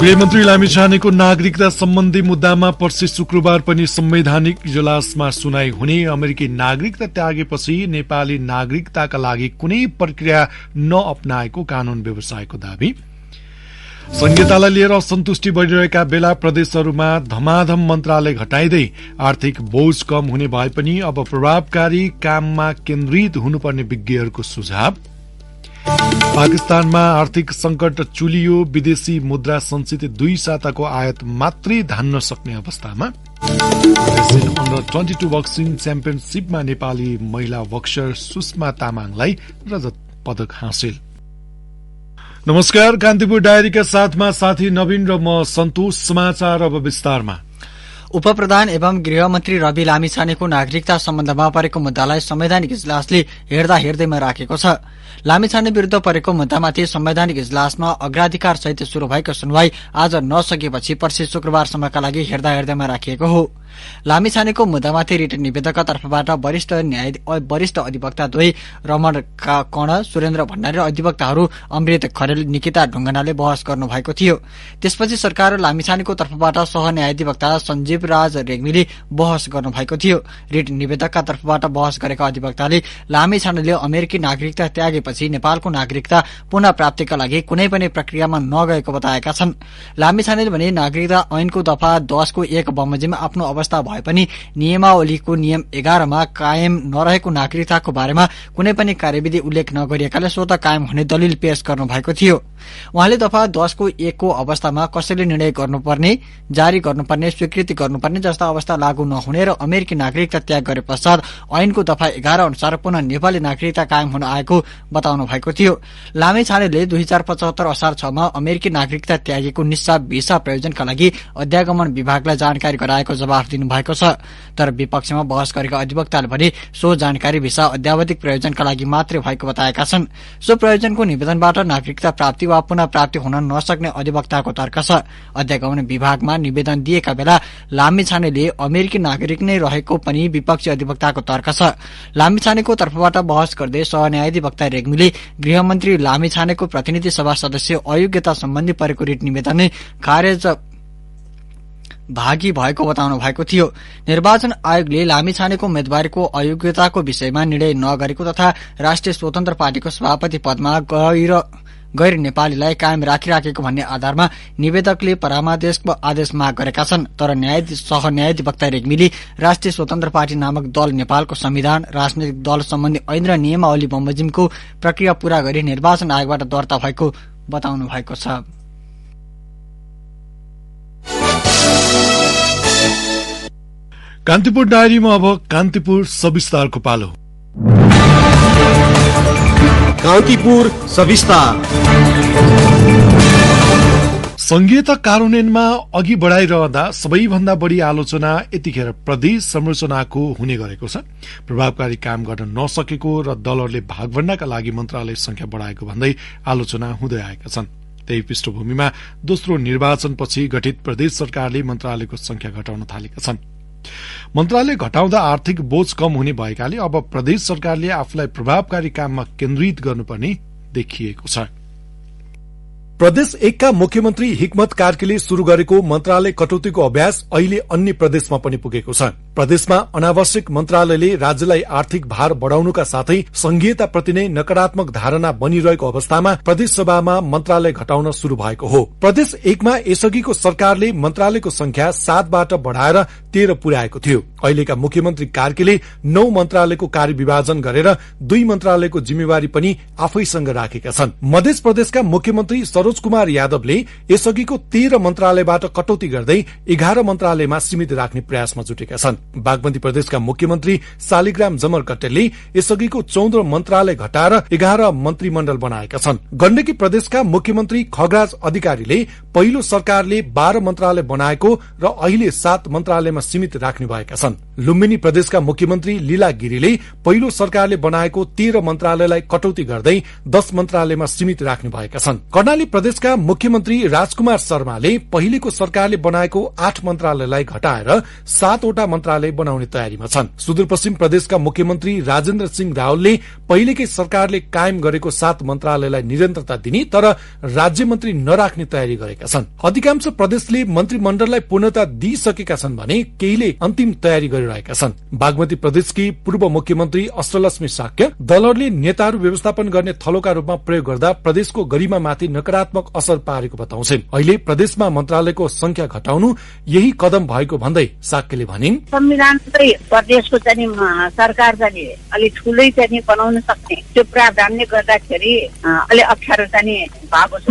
गृहमन्त्री लामिछानेको नागरिकता सम्बन्धी मुद्दामा पर्सि शुक्रबार पनि संवैधानिक इजलासमा सुनाई हुने। अमेरिकी नागरिकता त्यागेपछि नेपाली नागरिकताका लागि कुनै प्रक्रिया नअपनाएको कानून व्यवसायको दावी। संहितालाई लिएर असन्तुष्टि बढ़िरहेका बेला प्रदेशहरूमा धमाधम मन्त्रालय घटाइँदै आर्थिक बोझ कम हुने भए पनि अब प्रभावकारी काममा केन्द्रित हुनुपर्ने विज्ञहरूको सुझाव। पाकिस्तानमा आर्थिक संकट चुलियो। विदेशी मुद्रा संचित 2 साताको आयात मात्रै धान्न सक्ने अवस्थामा। एसियन अन्डर 22 बक्सिङ च्याम्पियनशीपमा नेपाली महिला बक्सर सुषमा तामाङलाई रजत पदक हासिल। नमस्कार, कान्तिपुर डायरीका साथमा साथी नवीन र म सन्तोष। समाचार अब विस्तारमा। उपप्रधान एवं गृहमन्त्री रवि लामिछानेको नागरिकता सम्बन्धमा परेको मुद्दालाई संवैधानिक इजलासले हेर्दैमा राखेको छ। लामिछाने विरूद्ध परेको मुद्दामाथि संवैधानिक इजलासमा अग्राधिकार सहित शुरू भएको सुनवाई आज नसकेपछि पर्सि शुक्रबारसम्मका लागि हेर्दैमा राखिएको हो। लामिछानेको मुद्दामाथि रिट निवेदकका तर्फबाट वरिष्ठ अधिवक्ता द्वय रमण कर्ण, सुरेन्द्र भण्डारी र अधिवक्ताहरू अमृत खरेल, निकिता ढुङ्गानाले बहस गर्नुभएको थियो। त्यसपछि सरकार र लामिछानेको तर्फबाट सहन्यायाधिवक्ता सञ्जीव राज रेग्मीले बहस गर्नुभएको थियो। रिट निवेदकका तर्फबाट बहस गरेका अधिवक्ताले लामिछानेले अमेरिकी नागरिकता त्यागेपछि नेपालको नागरिकता पुनः प्राप्तिका लागि कुनै पनि प्रक्रियामा नगएको बताएका छन्। लामिछानेले भने नागरिकता ऐनको दफा 10 को 1 बमोजिम आफ्नो अवस्था भए पनि नियमावलीको नियम 11 मा कायम नरहेको नागरिकताको बारेमा कुनै पनि कार्यविधि उल्लेख नगरिएकाले स्वत कायम हुने दलिल पेश गर्नुभएको थियो। उहाँले दफा 10 को 1 को अवस्थामा कसैले निर्णय गर्नुपर्ने, जारी गर्नुपर्ने, स्वीकृति गर्नुपर्ने जस्ता अवस्था लागू नहुने र अमेरिकी नागरिकता त्याग गरे पश्चात ऐनको दफा 11 अनुसार पुनः नेपाली नागरिकता कायम हुन आएको बताउनु भएको थियो। लामिछानेले 2075 असार 6 मा अमेरिकी नागरिकता त्यागेको निस्सा भिसा प्रयोजनका लागि अध्यागमन विभागलाई जानकारी गराएको जवाफ दिनुभएको छ। तर विपक्षमा बहस गरेका अधिवक्ताले भने सो जानकारी भिसा अध्यावधिक प्रयोजनका लागि मात्रै भएको बताएका छन्। सो प्रयोजनको निवेदनबाट नागरिकता प्राप्ति वा पुनः प्राप्ति हुन नसक्ने अधिवक्ताको तर्क छ। अध्यागमन विभागमा निवेदन दिएका बेला लामिछानेले अमेरिकी नागरिक नै रहेको पनि विपक्षी अधिवक्ताको तर्क छ। लामिछानेको तर्फबाट बहस गर्दै सहन्यायाधिवक्ता रेग्मीले गृहमन्त्री लामिछानेको प्रतिनिधि सभा सदस्य अयोग्यता सम्बन्धी परेको रिट निवेदन नै खारेज भागी भएको बताउनु भएको थियो। निर्वाचन आयोगले लामिछानेको उम्मेद्वारीको अयोग्यताको विषयमा निर्णय नगरेको तथा राष्ट्रिय स्वतन्त्र पार्टीको सभापति पदमा गैर नेपालीलाई कायम राखिराखेको भन्ने आधारमा निवेदकले परामादेशको आदेश माग गरेका छन्। तर सहन्यायाधिवक्ता रेग्मीले राष्ट्रिय स्वतन्त्र पार्टी नामक दल नेपालको संविधान, राजनैतिक दल सम्बन्धी ऐन र नियमावली बमोजिमको प्रक्रिया पूरा गरी निर्वाचन आयोगबाट दर्ता भएको बताउनु भएको छ। कान्तिपुर डायरीमा अब कान्तिपुर सविस्तारको पालो। कान्तिपुर सविस्तार। संघीयता कार्यान्वयनमा अघि बढ़ाइरहँदा सबैभन्दा बढ़ी आलोचना यतिखेर प्रदेश संरचनाको हुने गरेको छ। प्रभावकारी काम गर्न नसकेको र दलहरूले भागभण्डाका लागि मन्त्रालय संख्या बढ़ाएको भन्दै आलोचना हुँदै आएका छन्। त्यही पृष्ठभूमिमा दोस्रो निर्वाचनपछि गठित प्रदेश सरकारले मन्त्रालयको संख्या घटाउन थालेका छन्। मन्त्रालय घटाउँदा आर्थिक बोझ कम हुने भएकाले अब प्रदेश सरकारले आफूलाई प्रभावकारी काममा केन्द्रित गर्नुपर्ने देखिएको छ। प्रदेश 1 का मुख्यमन्त्री हिक्मत कार्कीले शुरू गरेको मन्त्रालय कटौतीको अभ्यास अहिले अन्य प्रदेशमा पनि पुगेको छ। प्रदेशमा अनावश्यक मन्त्रालयले राज्यलाई आर्थिक भार बढ़ाउनुका साथै संघीयताप्रति नै नकारात्मक धारणा बनिरहेको अवस्थामा प्रदेश सभामा मन्त्रालय घटाउन शुरू भएको हो। प्रदेश 1 मा यसअघिको सरकारले मन्त्रालयको संख्या 7 बाट बढ़ाएर 13 पुर्याएको थियो। अहिलेका मुख्यमन्त्री कार्कीले 9 मन्त्रालयको कार्यविभाजन गरेर 2 मन्त्रालयको जिम्मेवारी पनि आफैसँग राखेका छन्। मध्य प्रदेशका मुख्यमन्त्री सरोज कुमार यादवले यसअघिको 13 मन्त्रालयबाट कटौती गर्दै 11 मन्त्रालयमा सीमित राख्ने प्रयासमा जुटेका छन्। बागमती प्रदेशका मुख्यमन्त्री शालिग्राम जमर कट्टेलले यसअघिको 14 मन्त्रालय घटाएर 11 मन्त्रीमण्डल बनाएका छन्। गण्डकी प्रदेशका मुख्यमन्त्री खगराज अधिकारीले पहिलो सरकारले 12 मन्त्रालय बनाएको र अहिले 7 मन्त्रालयमा सीमित राख्ने भएका छन्। लुम्बिनी प्रदेशका मुख्यमन्त्री लीला गिरीले पहिलो सरकारले बनाएको 13 मन्त्रालयलाई कटौती गर्दै 10 मन्त्रालयमा सीमित राख्ने भएका छन्। कर्णाली प्रदेशका मुख्यमन्त्री राजकुमार शर्माले पहिलेको सरकारले बनाएको 8 मन्त्रालयलाई घटाएर 7 वटा मन्त्रालय बनाउने तयारीमा छन्। सुदूरपश्चिम प्रदेशका मुख्यमन्त्री राजेन्द्र सिंह रावलले पहिलेकै सरकारले कायम गरेको 7 मन्त्रालयलाई निरन्तरता दिने तर राज्य मन्त्री नराख्ने तयारी गरेका छन्। अधिकांश प्रदेशले मन्त्रीमण्डललाई पूर्णता दिइसकेका छन् भने केहीले अन्तिम तयारी गरिरहेका छन्। बागमती प्रदेशकी पूर्व मुख्यमन्त्री अष्टलक्ष्मी साक्य दलहरुले नेताहरू व्यवस्थापन गर्ने थलोका रूपमा प्रयोग गर्दा प्रदेशको गरिमामाथि नकारात्मक असर पारेको बताउँछन्। अहिले प्रदेशमा मन्त्रालयको संख्या घटाउनु यही कदम भएको भन्दै साक्यले भनिन्, संविधानकै प्रदेशको चाहिँ सरकार चाहिँ अलि ठुलै चाहिँ बनाउन सक्ने त्यो प्रावधानले गर्दाखेरि अलि अप्ठ्यारो चाहिँ भएको छ।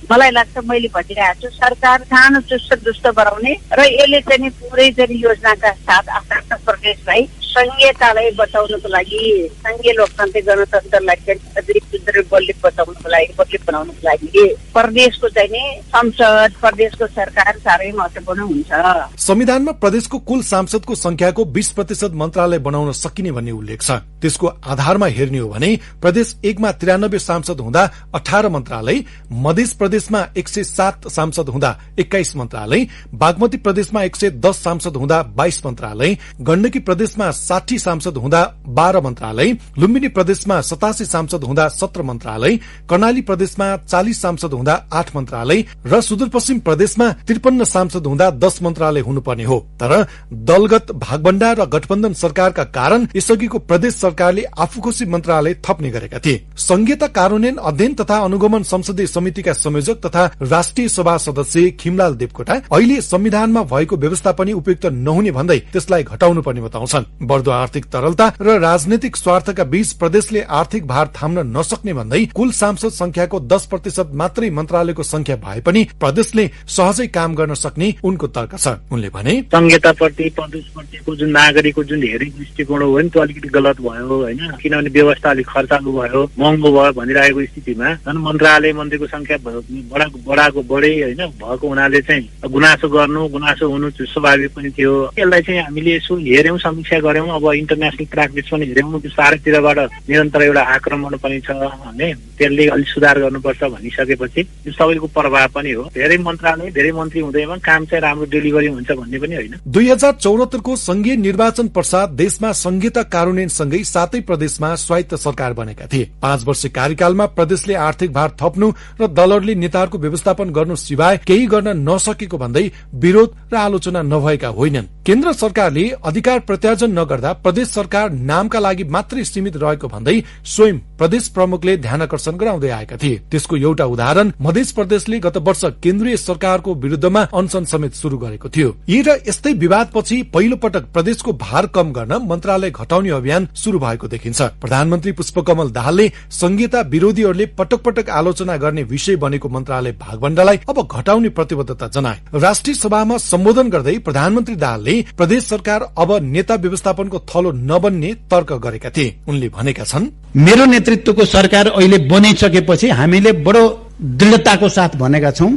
मलाई लाग्छ मैले भनिरहेको छु सरकार सानो चुस्त दुष्ट बनाउने र यसले चाहिँ पुरै चाहिँ योजनाका साथ आफ्ना प्रदेशलाई संघीयतालाई बचाउनको लागि संघीय लोकतान्त्रिक गणतन्त्रलाई बलियो बचाउनको लागि बलियो बनाउनको लागि प्रदेशको चाहिँ संसद प्रदेशको सरकार साह्रै महत्त्वपूर्ण हुन्छ। संविधानमा प्रदेशको कुल सांसदको संख्याको 20% मन्त्रालय बनाउन सकिने भन्ने उल्लेख छ। त्यसको आधारमा हेर्ने हो भने प्रदेश 1 मा 93 सांसद हुँदा 18 मन्त्रालय, मध्य प्रदेशमा 107 सांसद हुँदा 21 मन्त्रालय, बागमती प्रदेशमा 110 सांसद हुँदा 22 मन्त्रालय, गण्डकी प्रदेशमा 60 सांसद हुँदा 12 मन्त्रालय, लुम्बिनी प्रदेशमा 87 सांसद हुँदा 17 मन्त्रालय, कर्णाली प्रदेशमा 40 सांसद हुँदा 8 मन्त्रालय र सुदूरपश्चिम प्रदेशमा 53 सांसद हुँदा 10 मन्त्रालय हुनुपर्ने हो। तर दलगत भागभण्डा र गठबन्धन सरकारका कारण यसअघिको प्रदेश सरकारले आफूखुसी मन्त्रालय थप्ने गरेका थिए। संघीयता कार्यान्वयन अध्ययन तथा अनुगमन संसदीय समितिका संयोजक तथा राष्ट्रिय सभा सदस्य खिमलाल देवकोटा अहिले संविधानमा भएको व्यवस्था पनि उपयुक्त नहुने भन्दै त्यसलाई घटाउनु पर्ने बताउँछन्। बढ्दो आर्थिक तरलता र राजनीतिक स्वार्थका बीच प्रदेशले आर्थिक भार थाम्न नसक्ने भन्दै कुल सांसद संख्याको 10% मात्रै मन्त्रालयको संख्या भए पनि प्रदेशले सहजै काम गर्न सक्ने उनको तर्क छ। उनले भने संघीयताप्रति प्रदेशप्रतिको जुन नागरिकको जुन हेरी दृष्टिकोण हो नि त्यो अलिकति गलत भयो हैन, किनभने व्यवस्था अलिक खर्चालु भयो महँगो भयो भनिरहेको स्थितिमा झन् मन्त्रालय मन्त्रीको संख्या बढे हैन भएको हुनाले चाहिँ गुनासो हुनु स्वाभाविक पनि थियो। यसलाई चाहिँ हामीले यसो हेर्यौं समीक्षा गर्यौं। अब इन्टरनेशनल प्र्याक्टिस पनि हेर्यौं त्यो चारैतिरबाट निरन्तर एउटा आक्रमण पनि छ भने त्यसले अलिक सुधार गर्नुपर्छ भनिसकेपछि यो सबैको प्रभाव पनि हो। धेरै मन्त्रालय धेरै मन्त्री हुँदैमा काम चाहिँ राम्रो डेलिभरी हुन्छ भन्ने पनि होइन। 2074 को संघीय निर्वाचन पश्चात देशमा संघीयता कार्यान्वयन सँगै 7 प्रदेशमा स्वायत्त सरकार बनेका थिए। 5 वर्ष कार्यकालमा प्रदेशले आर्थिक भार थप्नु र दलहरुले नेताहरूको व्यवस्थापन गर्नु सिवाय केही गर्न नसकेको भन्दै विरोध र आलोचना नभएका होइनन्। केन्द्र सरकारले अधिकार प्रत्यार्जन नगर्दा प्रदेश सरकार नामका लागि मात्रै सीमित रहेको भन्दै स्वयं प्रदेश प्रमुखले ध्यानकर्षण गराउँदै आएका थिए। त्यसको एउटा उदाहरण मध्य प्रदेशले गत वर्ष केन्द्रीय सरकारको विरुद्धमा अनशन समेत शुरू गरेको थियो। यी र यस्तै विवादपछि पहिलो पटक प्रदेशको भार कम गर्न मन्त्रालय घटाउने अभियान शुरू भएको देखिन्छ। प्रधानमन्त्री पुष्पकमल दाहालले संघीयता विरोधीहरूले पटक पटक आलोचना गर्ने विषय बनेको मन्त्रालय भागभण्डालाई अब घटाउने प्रतिबद्धता जनाए। राष्ट्रिय सभामा सम्बोधन गर्दै प्रधानमन्त्री दाहालले प्रदेश सरकार अब नेता व्यवस्थापनको थलो नबन्ने तर्क गरेका थिए। उनले भनेका छन्, मेरो नेतृत्वको सरकार अहिले बनिसकेपछि हामीले बडो दृढताको साथ भनेका छौं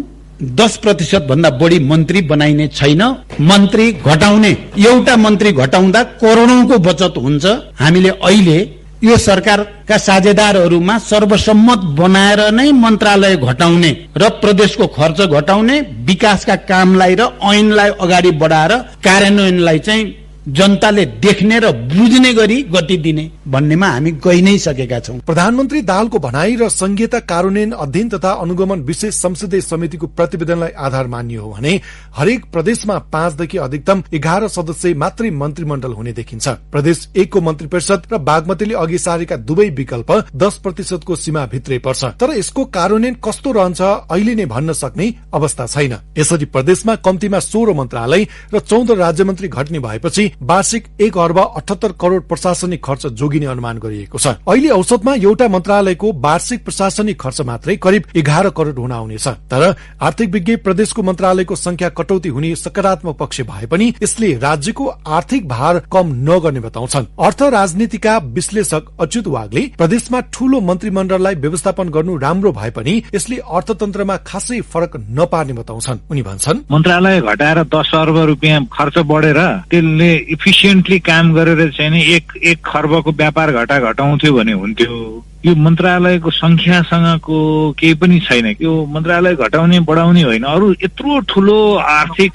10% भन्दा बढी मन्त्री बनाइने छैन। मन्त्री घटाउने, एउटा मन्त्री घटाउँदा करोडौंको बचत हुन्छ। हामीले अहिले यो सरकारका साझेदारहरूमा सर्वसम्मत बनाएर नै मन्त्रालय घटाउने र प्रदेशको खर्च घटाउने, विकासका कामलाई र ऐनलाई अगाडि बढाएर कार्यान्वयनलाई चाहिँ जनताले देख्ने र बुझ्ने गरी गति दिने भन्नेमा हामी गइ नै सकेका छौं। प्रधानमन्त्री दाहालको भनाई र संघीयता कार्यान्वयन अध्ययन तथा अनुगमन विशेष संसदीय समितिको प्रतिवेदनलाई आधार मानियो हो भने हरेक प्रदेशमा 5 देखि अधिकतम 11 सदस्य मात्रै मन्त्रीमण्डल हुने देखिन्छ। प्रदेश 1 को मन्त्री परिषद र बागमतीले अघि सारेका दुवै विकल्प 10% को सीमा भित्रै पर्छ। तर यसको कार्यान्वयन कस्तो रहन्छ अहिले नै भन्न सक्ने अवस्था छैन। यसरी प्रदेशमा कम्तीमा 16 मन्त्रालय र 14 राज्यमन्त्री घट्ने भएपछि वार्षिक 1 अर्ब 78 करोड़ प्रशासनिक खर्च जोगिने अनुमान गरिएको छ। अहिले औसतमा एउटा मन्त्रालयको वार्षिक प्रशासनिक खर्च मात्रै करिब 11 करोड़ हुन आउनेछ। तर आर्थिक विज्ञ प्रदेशको मन्त्रालयको संख्या कटौती हुने सकारात्मक पक्ष भए पनि यसले राज्यको आर्थिक भार कम नगर्ने बताउँछन्। अर्थ राजनीतिका विश्लेषक अच्युत वागले प्रदेशमा ठूलो मन्त्रीमण्डललाई व्यवस्थापन गर्नु राम्रो भए पनि यसले अर्थतन्त्रमा खासै फरक नपार्ने बताउँछन्। उनी भन्छन्, मन्त्रालय घटाएर 10 अर्ब रुपियाँ खर्च बढेर त्यसले इफिसियन्टली काम गरेर चाहिँ 1 खर्बको व्यापार घटाउँथ्यो भने हुन्थ्यो। यो मन्त्रालयको संख्यासँगको केही पनि छैन। यो मन्त्रालय घटाउने बढाउने होइन, अरू यत्रो ठुलो आर्थिक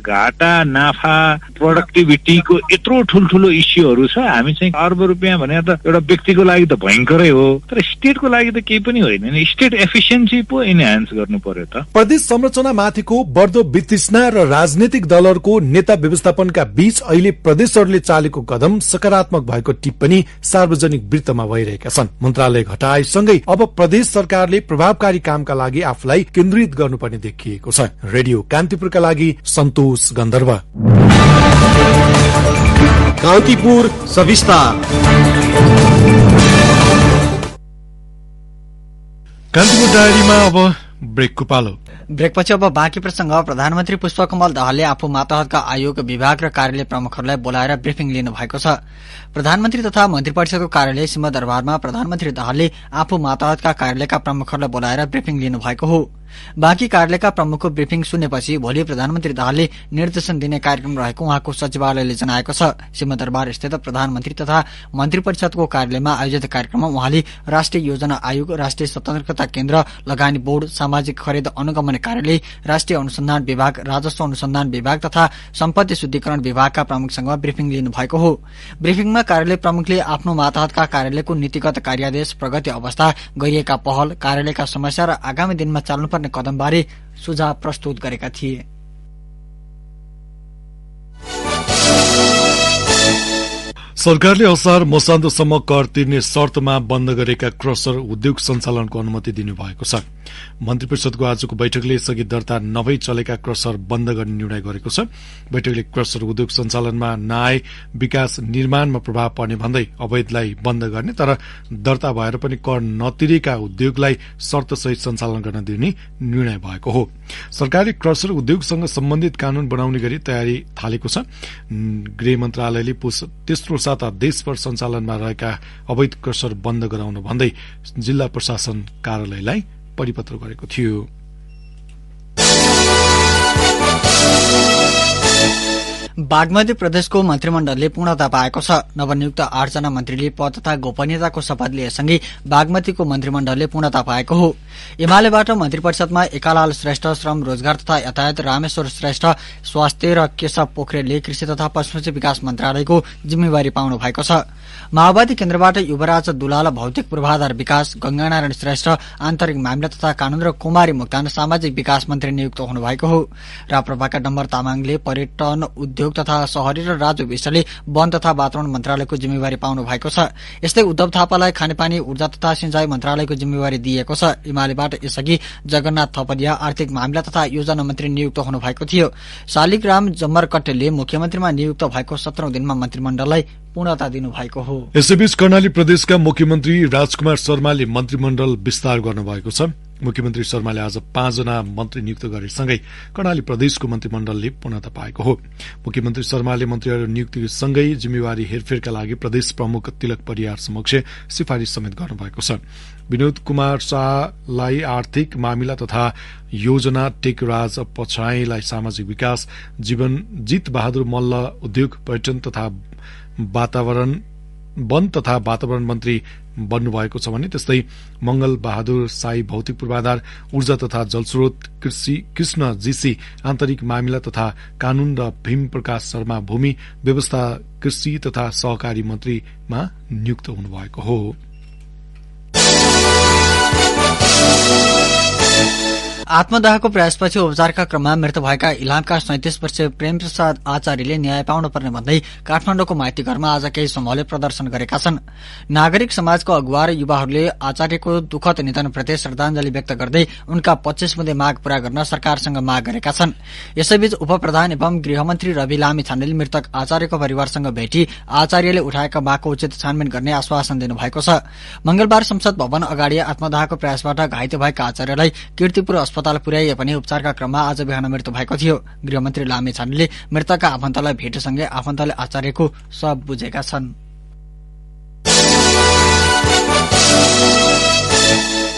घाटा, नाफा, प्रोडक्टिभिटीको यत्रो ठुल्ठुलो इस्युहरू छ। हामी चाहिँ अर्ब रुपियाँ भने त एउटा व्यक्तिको लागि त भयङ्करै हो, तर स्टेटको लागि त केही पनि होइन नि। स्टेट एफिसिएन्सी पो इन्हान्स गर्नु पर्यो त। प्रदेश संरचना माथिको बढ्दो वितृष्णा र राजनीतिक दलहरूको नेता व्यवस्थापनका बीच अहिले प्रदेशहरूले चालेको कदम सकारात्मक भएको टिप्पणी सार्वजनिक वृत्तमा भइरहेका छन्। मन्त्रालय घटाएसँगै अब प्रदेश सरकारले प्रभावकारी कामका लागि आफूलाई केन्द्रित गर्नुपर्ने देखिएको छ। रेडियो कान्तिपुरका लागि सन्तोष गन्धर्व। कान्तिपुर सविस्तार। कान्तिपुर डायरीमा अब ब्रेकको पालो। ब्रेकपछि अब बाँकी प्रसंग। प्रधानमन्त्री पुष्पकमल दाहालले आफू मातहतका आयोग, विभाग र कार्यालय प्रमुखहरूलाई बोलाएर ब्रिफिङ लिनु भएको छ। प्रधानमन्त्री तथा मन्त्री परिषदको कार्यालय सिंहदरबारमा प्रधानमन्त्री दाहालले आफू मातहतका कार्यालयका प्रमुखहरूलाई बोलाएर ब्रिफिङ लिनु भएको हो। बाँकी कार्यालयका प्रमुखको ब्रिफिङ सुनेपछि भोलि प्रधानमन्त्री दाहालले निर्देशन दिने कार्यक्रम रहेको उहाँको सचिवालयले जनाएको छ। सिंहदरबार स्थित प्रधानमन्त्री तथा मन्त्री परिषदको कार्यालयमा आयोजित कार्यक्रममा उहाँले राष्ट्रिय योजना आयोग, राष्ट्रिय सतर्कता केन्द्र, लगानी बोर्ड, सामाजिक खरिद अनुगमन कार्यालय, राष्ट्रिय अनुसन्धान विभाग, राजस्व अनुसन्धान विभाग तथा सम्पत्ति शुद्धिकरण विभागका प्रमुखसँग ब्रिफिङ लिनु भएको हो। ब्रिफिङमा कार्यालय प्रमुखले आफ्नो मातहतका कार्यालयको नीतिगत कार्यादेश, प्रगति अवस्था, गरिएका पहल, कार्यालयका समस्या र आगामी दिनमा चाल्नुपर्ने कदमबारे सुझाव प्रस्तुत गरेका थिए। सरकारले असार मसान्तसम्म कर तिर्ने शर्तमा बन्द गरेका क्रसर उद्योग सञ्चालनको अनुमति दिनुभएको छ। मन्त्री परिषदको आजको बैठकले स्थगित दर्ता नभई चलेका क्रसर बन्द गर्ने निर्णय गरेको छ। बैठकले क्रसर उद्योग सञ्चालनमा नआए विकास निर्माणमा प्रभाव पर्ने भन्दै अवैधलाई बन्द गर्ने तर दर्ता भएर पनि कर नतिरेका उद्योगलाई शर्तसहित सञ्चालन गर्न दिने निर्णय भएको हो। सरकारले क्रसर उद्योगसँग सम्बन्धित कानून बनाउने गरी तयारी थालेको छ। गृह मन्त्रालयले तेस्रो साता देशभर सञ्चालनमा रहेका अवैध क्रसर बन्द गराउन भन्दै जिल्ला प्रशासन कार्यालयलाई परिपत्र गरेको थियो। बागमती प्रदेशको मन्त्रीमण्डलले पूर्णता पाएको छ। नवनियुक्त 8 जना मन्त्रीले पद तथा गोपनीयताको शपथ लिएसँगै बागमतीको मन्त्रीमण्डलले पूर्णता पाएको हो। एमालेबाट मन्त्री परिषदमा एकालाल श्रेष्ठ श्रम, रोजगार तथा यातायात, रामेश्वर श्रेष्ठ स्वास्थ्य र केशव पोखरेलले कृषि तथा पशुपक्षी विकास मन्त्रालयको जिम्मेवारी पाउनु भएको छ। माओवादी केन्द्रबाट युवराज दुलाल भौतिक पूर्वाधार विकास, गंगानारायण श्रेष्ठ आन्तरिक मामिला तथा कानून र कुमारी मुक्तान सामाजिक विकास मन्त्री नियुक्त हुनुभएको हो। राप्रपाका डम्बर तामाङले पर्यटन, उद्योग तथा शहरी र राजु विष्टले वन तथा वातावरण मन्त्रालयको जिम्मेवारी पाउनु भएको छ। यस्तै उद्धव थापालाई खानेपानी, ऊर्जा तथा सिंचाई मन्त्रालयको जिम्मेवारी दिएको छ। एमालेबाट यसअघि जगन्नाथ थपलिया आर्थिक मामिला तथा योजना मन्त्री नियुक्त हुनुभएको थियो। शालिग्राम जम्मरकट्टेले मुख्यमन्त्रीमा नियुक्त भएको 17औं दिनमा मन्त्रीमण्डललाई पूर्णता दिनुभएको हो। यसैबीच कर्णाली प्रदेशका मुख्यमन्त्री राजकुमार शर्माले मन्त्रीमण्डल विस्तार गर्नुभएको छ। मुख्यमन्त्री शर्माले आज 5 जना मन्त्री नियुक्त गरेसँगै कर्णाली प्रदेशको मन्त्रीमण्डलले पूर्णता पाएको हो। मुख्यमन्त्री शर्माले मन्त्रीहरू नियुक्तिसँगै जिम्मेवारी हेरफेरका लागि प्रदेश प्रमुख तिलक परियार समक्ष सिफारिश समेत गर्नुभएको छ। विनोद कुमार शाहलाई आर्थिक मामिला तथा योजना, टेकराज पछाईलाई सामाजिक विकास, जीत बहादुर मल्ल उद्योग, पर्यटन तथा वन तथा वातावरण मन्त्री बन्नुभएको छ भने त्यस्तै मंगल बहादुर साई भौतिक पूर्वाधार, ऊर्जा तथा जलस्रोत, कृष्ण जीसी आन्तरिक मामिला तथा कानून र भीम प्रकाश शर्मा भूमि व्यवस्था, कृषि तथा सहकारी मन्त्रीमा नियुक्त हुनुभएको हो। आत्मदाहको प्रयासपछि उपचारका क्रममा मृत्यु भएका इलामका 37 वर्षीय प्रेम प्रसाद आचार्यले न्याय पाउनुपर्ने भन्दै काठमाडौँको माइती घरमा आज केही समूहले प्रदर्शन गरेका छन्। नागरिक समाजको अगुवा र युवाहरूले आचार्यको दुःखद निधनप्रति श्रद्धाञ्जली व्यक्त गर्दै उनका 25 बुँदे माग पूरा गर्न सरकारसँग माग गरेका छन्। यसैबीच उपप्रधान एवं गृहमन्त्री रवि लामी छानेले मृतक आचार्यको परिवारसँग भेटी आचार्यले उठाएका मागको उचित छानबिन गर्ने आश्वासन दिनुभएको छ। मंगलबार संसद भवन अगाडि आत्मदाहको प्रयासबाट घाइते भएका आचार्यलाई कीर्तिपुर अस्पताल पुर्याइए पनि उपचारका क्रममा आज बिहान मृत्यु भएको थियो। गृहमन्त्री लामी छानेले मृतकका आफन्तलाई भेटेसँगै आफन्तले आचार्यको शव बुझेका छन्।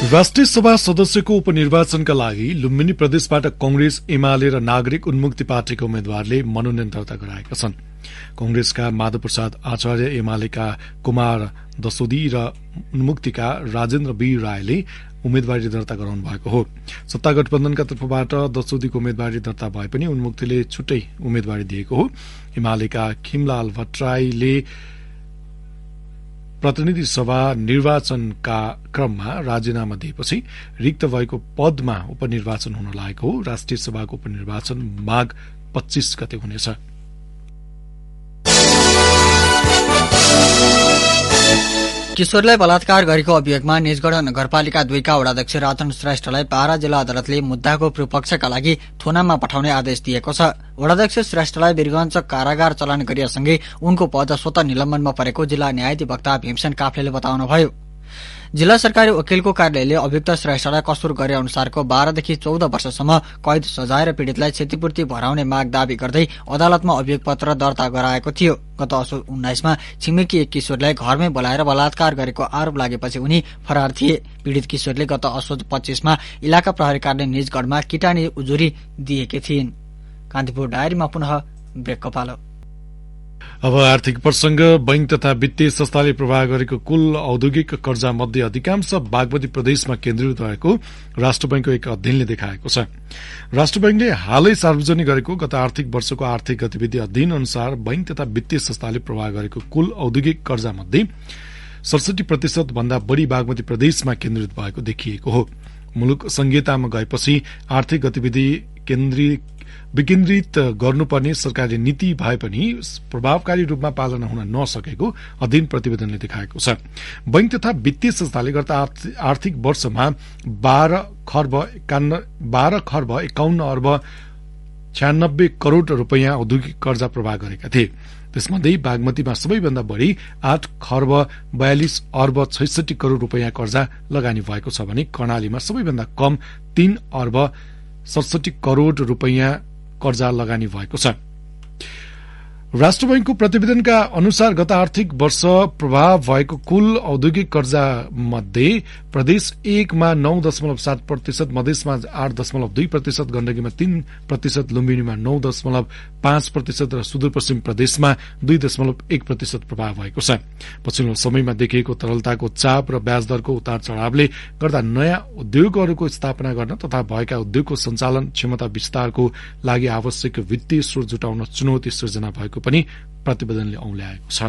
राष्ट्रिय सभा सदस्यको उपनिर्वाचनका लागि लुम्बिनी प्रदेशबाट कंग्रेस, एमाले र नागरिक उन्मुक्ति पार्टीका उम्मेद्वारले मनोनयन दर्ता गराएका छन्। कंग्रेसका माधव प्रसाद आचार्य, एमालेका कुमार दसोदी र उन्मुक्तिका राजेन्द्र वीर रायले उम्मेदवारी दर्ता गराउनु भएको हो। सत्ता गठबन्धनका तर्फबाट दसोदीको उम्मेदवारी दर्ता भए पनि उन्मुक्तिले छुट्टै उम्मेदवारी दिएको हो। एमालेका खिमलाल भट्टराईले प्रतिनिधि सभा निर्वाचनका क्रममा राजीनामा दिएपछि रिक्त भएको पदमा उपनिर्वाचन हुन लागेको हो। राष्ट्रिय सभाको उपनिर्वाचन माघ 25 गते हुनेछ। किशोरलाई बलात्कार गरेको अभियोगमा निजगढ नगरपालिका 2 का वडाध्यक्ष राजन श्रेष्ठलाई बारा जिल्ला अदालतले मुद्दाको पूर्वपक्षका लागि थुनाममा पठाउने आदेश दिएको छ। वडाध्यक्ष श्रेष्ठलाई वीरगञ्ज कारागार चलान गरिएसँगै उनको पद स्वतः निलम्बनमा परेको जिल्ला न्यायाधिवक्ता भीमसेन काफ्लेले बताउनुभयो। जिल्ला सरकारी वकिलको कार्यालयले अभियुक्त श्रेष्ठलाई कसुर गरे अनुसारको 12 देखि 14 वर्षसम्म कैद सजाय र पीड़ितलाई क्षतिपूर्ति भराउने माग दावी गर्दै अदालतमा अभियोग पत्र दर्ता गराएको थियो। गत असोज 19 मा छिमेकी एक किशोरलाई घरमै बोलाएर बलात्कार गरेको आरोप लागेपछि उनी फरार थिए। पीड़ित किशोरले गत असोज 25 मा इलाका प्रहरी कार्यालय निजगढमा किटानी उजुरी दिएकी थिइन्। कान्तिपुर डायरीमा पुनः ब्रेकको पालो। अब आर्थिक प्रसंग। बैंक तथा वित्तीय संस्थाले प्रवाह गरेको कुल औद्योगिक कर्जा मध्ये अधिकांश बागमती प्रदेशमा केन्द्रित भएको राष्ट्र बैंकको एक अध्ययनले देखाएको छ। राष्ट्र बैंकले हालै सार्वजनिक गरेको गत आर्थिक वर्षको आर्थिक गतिविधि अध्ययन अनुसार बैंक तथा वित्तीय संस्थाले प्रवाह गरेको कुल औद्योगिक कर्जा मध्ये 67% भन्दा बढ़ी बागमती प्रदेशमा केन्द्रित भएको देखिएको हो। मुलुक संघीयतामा गएपछि आर्थिक गतिविधि विकेन्द्रित गर्नुपर्ने सरकारले नीति भए पनि प्रभावकारी रूपमा पालना हुन नसकेको अध्ययन प्रतिवेदनले देखाएको छ। बैंक तथा वित्तीय संस्थाले गत आर्थिक वर्षमा 12 खर्ब 51 अर्ब 96 करोड़ रूपैयाँ औद्योगिक कर्जा प्रवाह गरेका थिए। त्यसमध्ये बागमतीमा सबैभन्दा बढ़ी 8 खर्ब 42 अर्ब 66 करोड़ रूपैयाँ कर्जा लगानी भएको छ भने कर्णालीमा सबैभन्दा कम 3 अर्ब 67 करोड़ रूपैयाँ कर्जा लगानी भएको छ। राष्ट्र बैंकको प्रतिवेदनका अनुसार गत आर्थिक वर्ष प्रभाव भएको कुल औद्योगिक कर्जा मध्ये प्रदेश 1 मा 9.7%, मधेसमा 8.2%, गण्डकीमा 3%, लुम्बिनीमा 9.5% र सुदूरपश्चिम प्रदेशमा 2.1% प्रभाव भएको छ। पछिल्लो समयमा देखिएको तरलताको चाप र ब्याज दरको उतार चढ़ावले गर्दा नयाँ उद्योगहरूको स्थापना गर्न तथा भएका उद्योगको सञ्चालन क्षमता विस्तारको लागि आवश्यक वित्तीय स्रोत जुटाउन चुनौती सृजना भएको पनि प्रतिवेदनले औल्याएको छ।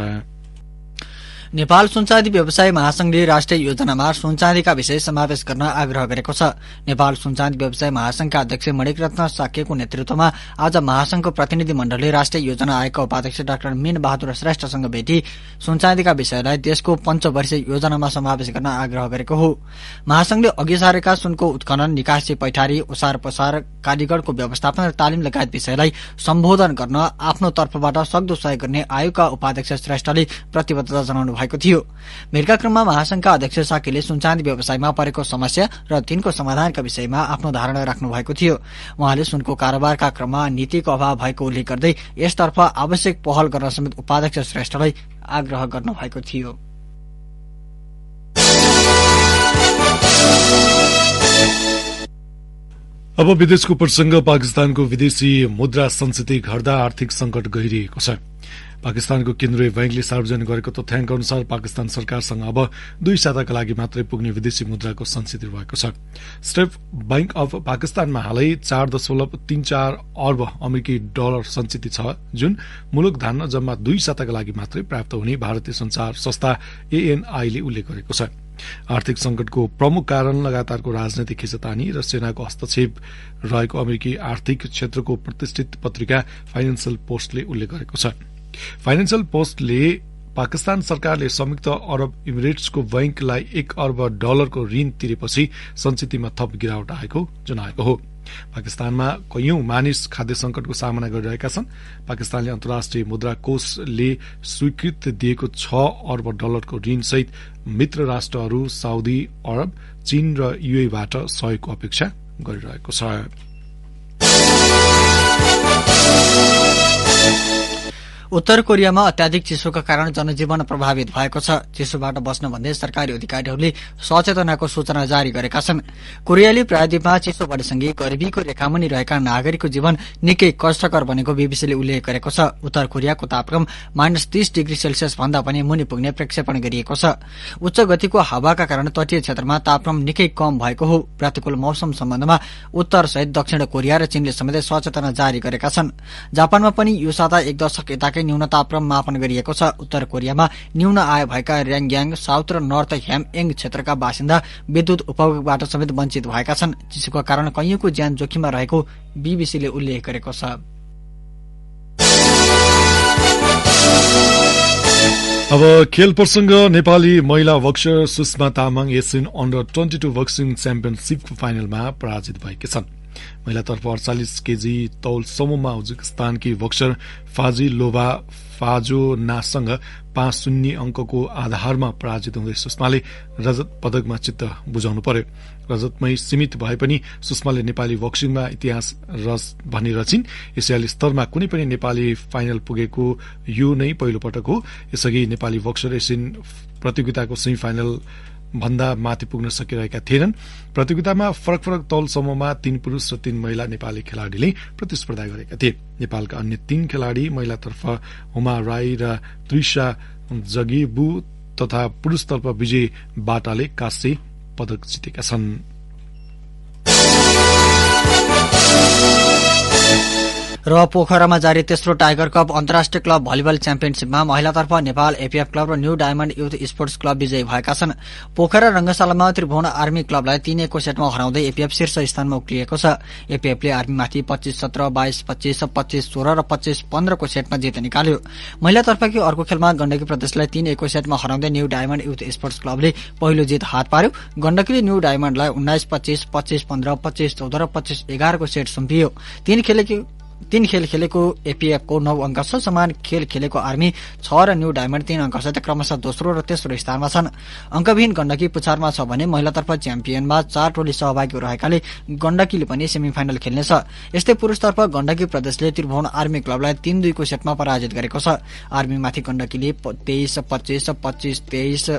नेपाल सुनचाँदी व्यवसाय महासंघले राष्ट्रिय योजनामा सुनचाँदीका विषय समावेश गर्न आग्रह गरेको छ। नेपाल सुनचाँदी व्यवसाय महासंघका अध्यक्ष मणिकरत्न साक्यको नेतृत्वमा आज महासंघको प्रतिनिधि मण्डलले राष्ट्रिय योजना आयोगका उपाध्यक्ष डाक्टर मीन बहादुर श्रेष्ठसँग भेटी सुनचाँदीका विषयलाई देशको पञ्चवर्षीय योजनामा समावेश गर्न आग्रह गरेको हो। महासंघले अघि सारेका सुनको उत्खनन, निकासी, पैठारी, ओसार पसार, कालीगढ़को व्यवस्थापन र तालिम लगायत विषयलाई सम्बोधन गर्न आफ्नो तर्फबाट सक्दो सहयोग गर्ने आयोगका उपाध्यक्ष श्रेष्ठले प्रतिबद्धता जनाउनु भएको थियो। भेटका क्रममा महासंघका अध्यक्ष साकीले सुनचाँदी व्यवसायमा परेको समस्या र तिनको समाधानका विषयमा आफ्नो धारणा राख्नु भएको थियो। उहाँले सुनको कारोबारका क्रममा नीतिको अभाव भएको उल्लेख गर्दै यसतर्फ आवश्यक पहल गर्न समेत उपाध्यक्ष श्रेष्ठलाई आग्रह गर्नु भएको थियो। अब विदेशको प्रसंग। पाकिस्तानको विदेशी मुद्रा संचित घट्दा आर्थिक संकट गहिरिएको छ। पाकिस्तानको केन्द्रीय बैंकले सार्वजनिक गरेको तथ्याङ्क अनुसार पाकिस्तान सरकारसँग अब 2 साताका लागि मात्रै पुग्ने विदेशी मुद्राको संचित भएको छ। स्टेट बैंक अफ पाकिस्तानमा हालै 4.34 अर्ब अमेरिकी डलर संचित छ, जुन मुलुक धान्न जम्मा 2 साताका लागि मात्रै प्राप्त हुने भारतीय संचार संस्था ANI ले उल्लेख गरेको छ। आर्थिक संकटको प्रमुख कारण लगातारको राजनैतिक खिचतानी र सेनाको हस्तक्षेप रहेको अमेरिकी आर्थिक क्षेत्रको प्रतिष्ठित पत्रिका फाइनेन्शियल पोस्टले उल्लेख गरेको छ। फाइनेन्शियल पोस्टले पाकिस्तान सरकारले संयुक्त अरब इमिरेट्सको बैंकलाई 1 अर्ब डलरको ऋण तिरेपछि संचितमा थप गिरावट आएको जनाएको हो। पाकिस्तानमा कैयौं मानिस खाद्य संकटको सामना गरिरहेका छन्। पाकिस्तानले अन्तर्राष्ट्रिय मुद्रा कोषले स्वीकृत दिएको 6 अर्ब डलरको ऋण सहित मित्र राष्ट्रहरू साउदी अरब, चीन र UAE बाट सहयोगको अपेक्षा गरिरहेको छ। उत्तर कोरियामा अत्याधिक चिसोका कारण जनजीवन प्रभावित भएको छ। चिसोबाट बस्न भन्दै सरकारी अधिकारीहरूले सचेतनाको सूचना जारी गरेका छन्। कोरियाली प्रायद्वीपमा चिसो बढेसँगै गरिबीको रेखामुनि रहेका नागरिकको जीवन निकै कष्टकर बनेको बीबीसीले उल्लेख गरेको छ। उत्तर कोरियाको तापक्रम -30 डिग्री सेल्सियस भन्दा पनि मुनि पुग्ने प्रक्षेपण गरिएको छ। उच्च गतिको हावाका कारण तटीय क्षेत्रमा तापक्रम निकै कम भएको हो। प्रतिकूल मौसम सम्बन्धमा उत्तर सहित दक्षिण कोरिया र चीनले समेत सचेतना जारी गरेका छन्। जापानमा पनि यो साता एक दशक यताकै न्यून तापक्रम मापन गरिएको छ। उत्तर कोरियामा न्यून आय भएका र्याङ्ग्याङ, साउथ र नर्थ ह्यामएङ क्षेत्रका बासिन्दा विद्युत उपभोगबाट समेत वञ्चित भएका छन्। चिसोका कारण कैयौंको ज्यान जोखिममा रहेको बीबीसीले उल्लेख गरेको छ। अब खेल प्रसंग। नेपाली महिला boxer Sushma Tamang Asian under 22 boxing च्याम्पियनशीपको फाइनलमा पराजित भएकी छन्। महिलातर्फ 48 केजी तौल समूहमा उज्बेकिस्तानकी बक्सर फाजिलोभा फाजोनासँग 5-0 अंकको आधारमा पराजित हुँदै सुषमाले रजत पदकमा चित्त बुझाउनु पर्यो। रजतमै सीमित भए पनि सुषमाले नेपाली बक्सिङमा इतिहास भनी रचिन्। एसियाली स्तरमा कुनै पनि नेपाली फाइनल पुगेको यो नै पहिलो पटक हो। यसअघि नेपाली बक्सर एसियन प्रतियोगिताको सेमी फाइनल भन्दा माथि पुग्न सकिरहेका थिएनन्। प्रतियोगितामा फरक फरक तौल समूहमा 3 पुरूष र 3 महिला नेपाली खेलाड़ीले प्रतिस्पर्धा गरेका थिए। नेपालका अन्य 3 खेलाड़ी महिलातर्फ हुमा राई र त्रिषा जगीबु तथा पुरूषतर्फ विजय बाटाले काँस्य पदक जितेका छन्। र पोखरामा जारी तेस्रो टाइगर कप अन्तर्राष्ट्रिय क्लब भलिबल च्याम्पियनशीपमा महिलातर्फ नेपाल एपीएफ क्लब र New Diamond Youth Sports Club विजयी भएका छन्। पोखरा रंगशालामा त्रिभुवन आर्मी क्लबलाई 3-1 सेटमा हराउँदै एपीएफ शीर्ष स्थानमा उक्लिएको छ। एपीएफले आर्मीमाथि 25-17, 22-25, 25-16 र 25-15 को सेटमा जित निकाल्यो। महिलातर्फको अर्को खेलमा गण्डकी प्रदेशलाई 3-1 सेटमा हराउँदै न्यू डायमण्ड युथ स्पोर्ट्स क्लबले पहिलो जित हात पार्यो। गण्डकीले न्यू डायमण्डलाई 19-25, 25-15, 25-14 र 25-11 को सेट सुम्पियो। 3 खेल खेलेको एपीएफको 9 अंक छ। समान खेल खेलेको आर्मी 6 र न्यू डायमण्ड 3 अंकसहित क्रमशः दोस्रो र तेस्रो स्थानमा छन्। अंकविहीन गण्डकी पुछारमा छ भने महिलातर्फ च्याम्पियनमा 4 टोली सहभागी रहेकाले गण्डकीले पनि सेमिफाइनल खेल्नेछ। यस्तै पुरुषतर्फ गण्डकी प्रदेशले त्रिभुवन आर्मी क्लबलाई 3-2 को सेटमा पराजित गरेको छ। आर्मीमाथि गण्डकीले 23-25, 25-23,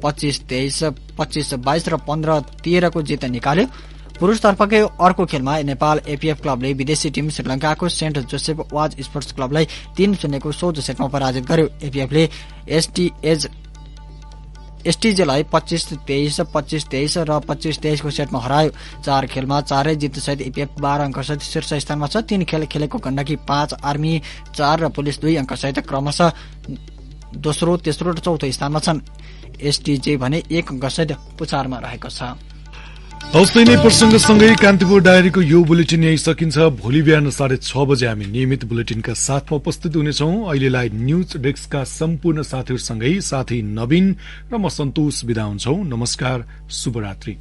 25-23, 25-22 र 15-13 को जित निकाल्यो। पुरूषतर्फकै अर्को खेलमा नेपाल एपीएफ क्लबले विदेशी टीम श्रीलंकाको सेन्ट जोसेफ वाज स्पोर्ट्स क्लबलाई 3-0 को सोझो सेटमा पराजित गर्यो। एपीएफले एसटीजेलाई 25-23, 25-23 र 25-23 को सेटमा हरायो। 4 खेलमा 4 जितसहित एपीएफ 12 अंकसहित शीर्ष स्थानमा छ। 3 खेल खेलेको गण्डकी 5, आर्मी 4 र पुलिस 2 अंकसहित क्रमशः दोस्रो, तेस्रो र चौथो स्थानमा छन्। एसटीजे भने 1 अंकसहित पुछारमा रहेको छ। हौस्तै नै प्रसंगसँगै कान्तिपुर डायरीको यो बुलेटिन यही सकिन्छ। भोलि बिहान 6:30 बजे हामी नियमित बुलेटिनका साथमा उपस्थित हुनेछौं। अहिलेलाई न्यूज डेस्कका सम्पूर्ण साथीहरूसँगै साथी नवीन र म सन्तोष बिदा हुन्छौं। नमस्कार, शुभरात्रि।